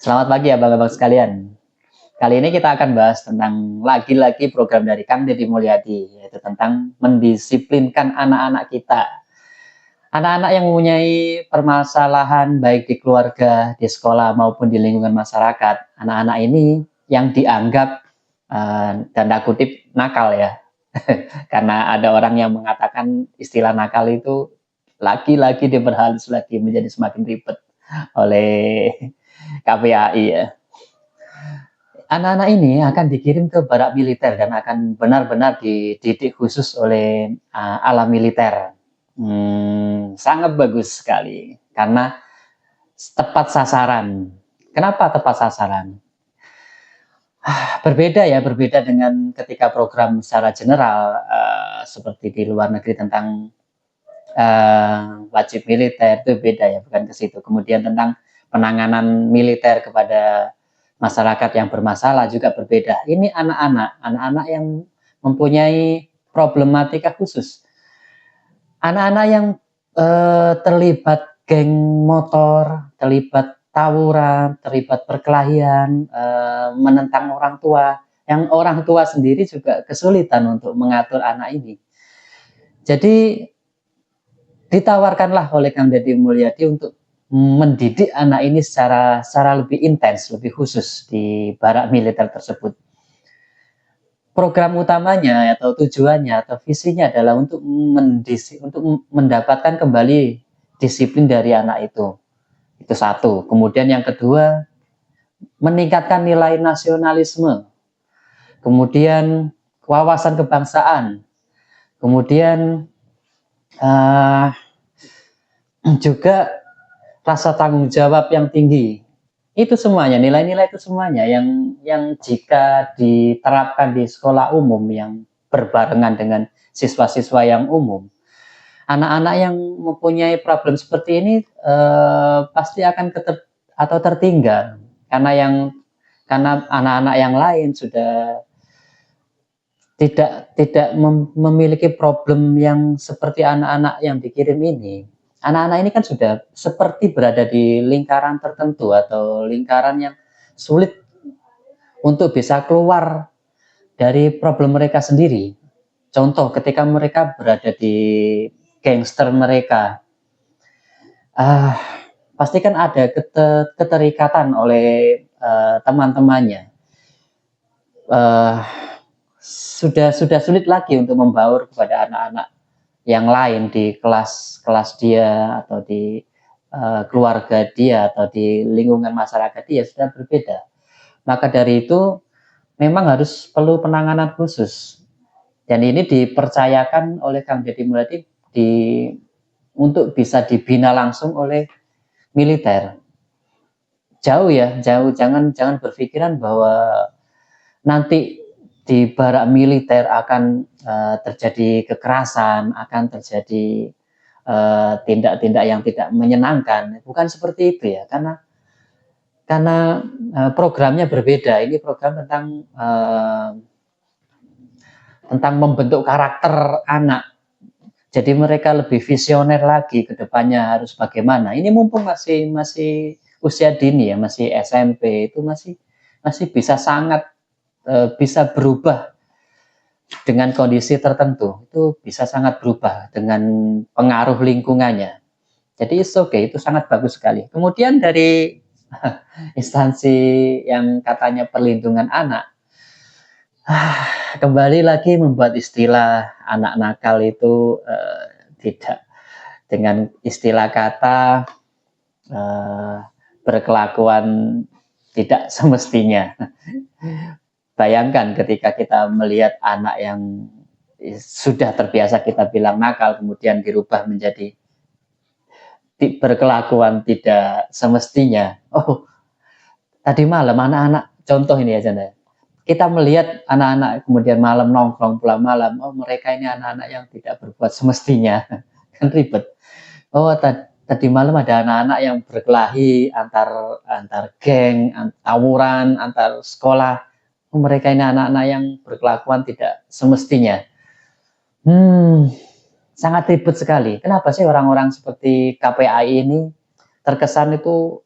Selamat pagi abang-abang sekalian. Kali ini kita akan bahas tentang lagi-lagi program dari Kang Deddy Mulyadi, yaitu tentang mendisiplinkan anak-anak kita. Anak-anak yang mempunyai permasalahan baik di keluarga, di sekolah maupun di lingkungan masyarakat. Anak-anak ini yang dianggap tanda kutip nakal ya. Karena ada orang yang mengatakan istilah nakal itu lagi-lagi diperhalus lagi menjadi semakin ribet oleh KPAI ya. Anak-anak ini akan dikirim ke barak militer dan akan benar-benar dididik khusus oleh alam militer. Sangat bagus sekali karena tepat sasaran. Kenapa tepat sasaran? Berbeda dengan ketika program secara general seperti di luar negeri tentang wajib militer, itu beda ya, bukan ke situ. Kemudian tentang penanganan militer kepada masyarakat yang bermasalah juga berbeda. Ini anak-anak yang mempunyai problematika khusus. Anak-anak yang terlibat geng motor, terlibat tawuran, terlibat perkelahian, menentang orang tua, yang orang tua sendiri juga kesulitan untuk mengatur anak ini. Jadi ditawarkanlah oleh Kang Deddy Mulyadi untuk mendidik anak ini secara lebih intens, lebih khusus di barak militer tersebut. Program utamanya atau tujuannya atau visinya adalah untuk mendapatkan kembali disiplin dari anak itu. Itu satu. Kemudian yang kedua, meningkatkan nilai nasionalisme. Kemudian wawasan kebangsaan. Kemudian juga rasa tanggung jawab yang tinggi. Itu semuanya, nilai-nilai itu semuanya yang jika diterapkan di sekolah umum yang berbarengan dengan siswa-siswa yang umum, anak-anak yang mempunyai problem seperti ini pasti akan tertinggal karena anak-anak yang lain sudah tidak memiliki problem yang seperti anak-anak yang dikirim ini. Anak-anak ini kan sudah seperti berada di lingkaran tertentu atau lingkaran yang sulit untuk bisa keluar dari problem mereka sendiri. Contoh ketika mereka berada di gangster mereka, pasti kan ada keterikatan oleh teman-temannya. Sudah sulit lagi untuk membaur kepada anak-anak yang lain di kelas dia atau di keluarga dia atau di lingkungan masyarakat dia sudah berbeda. Maka dari itu memang harus perlu penanganan khusus. Dan ini dipercayakan oleh Kang Deddy Mulyadi untuk bisa dibina langsung oleh militer. Jauh jangan berpikiran bahwa nanti di barak militer akan terjadi kekerasan, akan terjadi tindak-tindak yang tidak menyenangkan. Bukan seperti itu ya, karena programnya berbeda. Ini program tentang membentuk karakter anak. Jadi mereka lebih visioner lagi ke depannya harus bagaimana. Ini mumpung masih usia dini ya, masih SMP, itu masih bisa sangat bisa berubah dengan kondisi tertentu. Itu bisa sangat berubah dengan pengaruh lingkungannya. Jadi itu sangat bagus sekali. Kemudian dari instansi yang katanya perlindungan anak, kembali lagi membuat istilah anak nakal itu tidak dengan istilah kata berkelakuan tidak semestinya. Bayangkan ketika kita melihat anak yang sudah terbiasa kita bilang nakal, kemudian dirubah menjadi berkelakuan tidak semestinya. Oh, tadi malam anak-anak, contoh ini aja nih. Kita melihat anak-anak kemudian malam nongkrong pulang malam, oh mereka ini anak-anak yang tidak berbuat semestinya. Kan ribet. Oh, tadi malam ada anak-anak yang berkelahi antar geng, tawuran, antar sekolah. Mereka ini anak-anak yang berkelakuan tidak semestinya. Sangat ribet sekali. Kenapa sih orang-orang seperti KPAI ini terkesan itu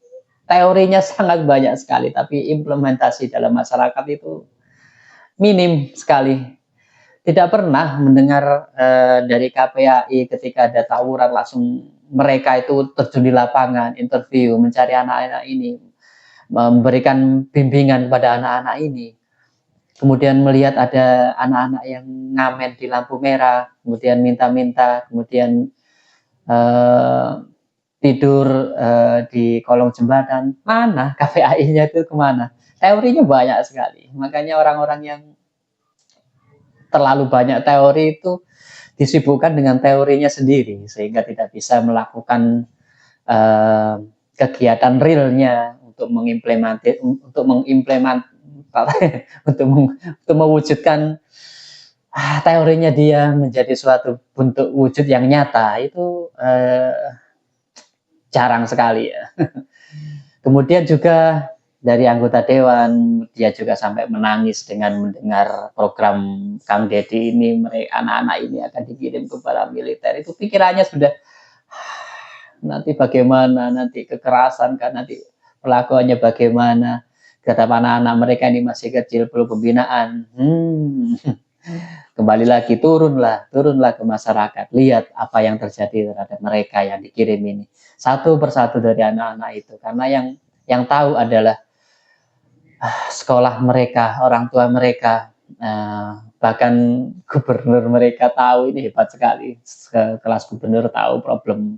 teorinya sangat banyak sekali, tapi implementasi dalam masyarakat itu minim sekali. Tidak pernah mendengar dari KPAI ketika ada tawuran langsung mereka itu terjun di lapangan, interview, mencari anak-anak ini, memberikan bimbingan kepada anak-anak ini. Kemudian melihat ada anak-anak yang ngamen di lampu merah, kemudian minta-minta, kemudian tidur di kolong jembatan. Mana KPAI-nya itu kemana? Teorinya banyak sekali. Makanya orang-orang yang terlalu banyak teori itu disibukkan dengan teorinya sendiri sehingga tidak bisa melakukan kegiatan realnya untuk mengimplement untuk mewujudkan teorinya dia menjadi suatu bentuk wujud yang nyata itu jarang sekali ya. Kemudian juga dari anggota dewan, dia juga sampai menangis dengan mendengar program Kang Deddy ini, mereka anak-anak ini akan dikirim ke para militer. Itu pikirannya sudah nanti bagaimana, nanti kekerasan kan, nanti perlakuannya bagaimana, terhadap anak-anak mereka ini masih kecil, perlu pembinaan. Kembali lagi turunlah ke masyarakat, lihat apa yang terjadi terhadap mereka yang dikirim ini, satu persatu dari anak-anak itu, karena yang tahu adalah sekolah mereka, orang tua mereka, bahkan gubernur mereka tahu. Ini hebat sekali, kelas gubernur tahu problem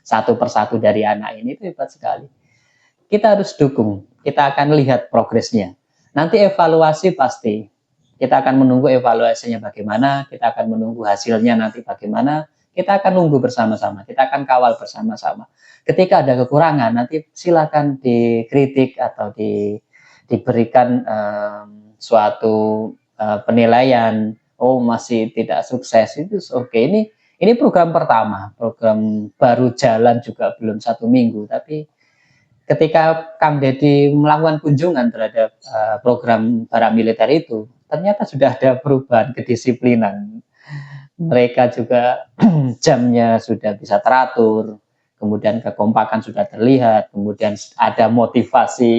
satu persatu dari anak ini, itu hebat sekali. Kita harus dukung, kita akan lihat progresnya. Nanti evaluasi pasti, kita akan menunggu evaluasinya bagaimana, kita akan menunggu hasilnya nanti bagaimana, kita akan nunggu bersama-sama, kita akan kawal bersama-sama. Ketika ada kekurangan, nanti silakan dikritik atau diberikan suatu penilaian. Oh, masih tidak sukses, itu oke. Ini program pertama, program baru jalan juga belum 1 minggu, tapi ketika Kang Deddy melakukan kunjungan terhadap program paramiliter itu, ternyata sudah ada perubahan kedisiplinan. Mereka juga jamnya sudah bisa teratur, kemudian kekompakan sudah terlihat, kemudian ada motivasi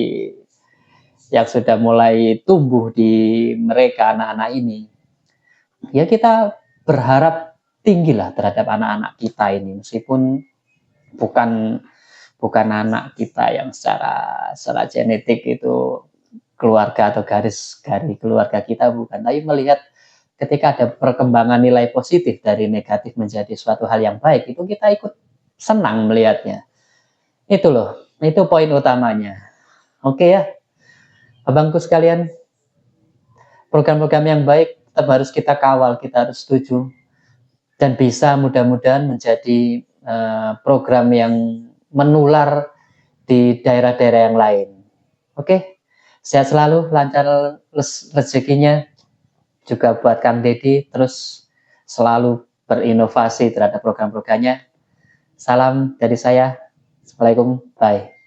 yang sudah mulai tumbuh di mereka, anak-anak ini. Ya kita berharap tinggi lah terhadap anak-anak kita ini, meskipun bukan anak kita yang secara genetik itu keluarga atau garis keluarga kita, bukan, tapi melihat ketika ada perkembangan nilai positif dari negatif menjadi suatu hal yang baik, itu kita ikut senang melihatnya. Itu loh, itu poin utamanya. Oke ya, abangku sekalian, program-program yang baik tetap harus kita kawal, kita harus setuju, dan bisa mudah-mudahan menjadi program yang menular di daerah-daerah yang lain. Oke, sehat selalu, lancar rezekinya, juga buat Kang Deddy, terus selalu berinovasi terhadap program-programnya. Salam dari saya. Assalamualaikum, bye.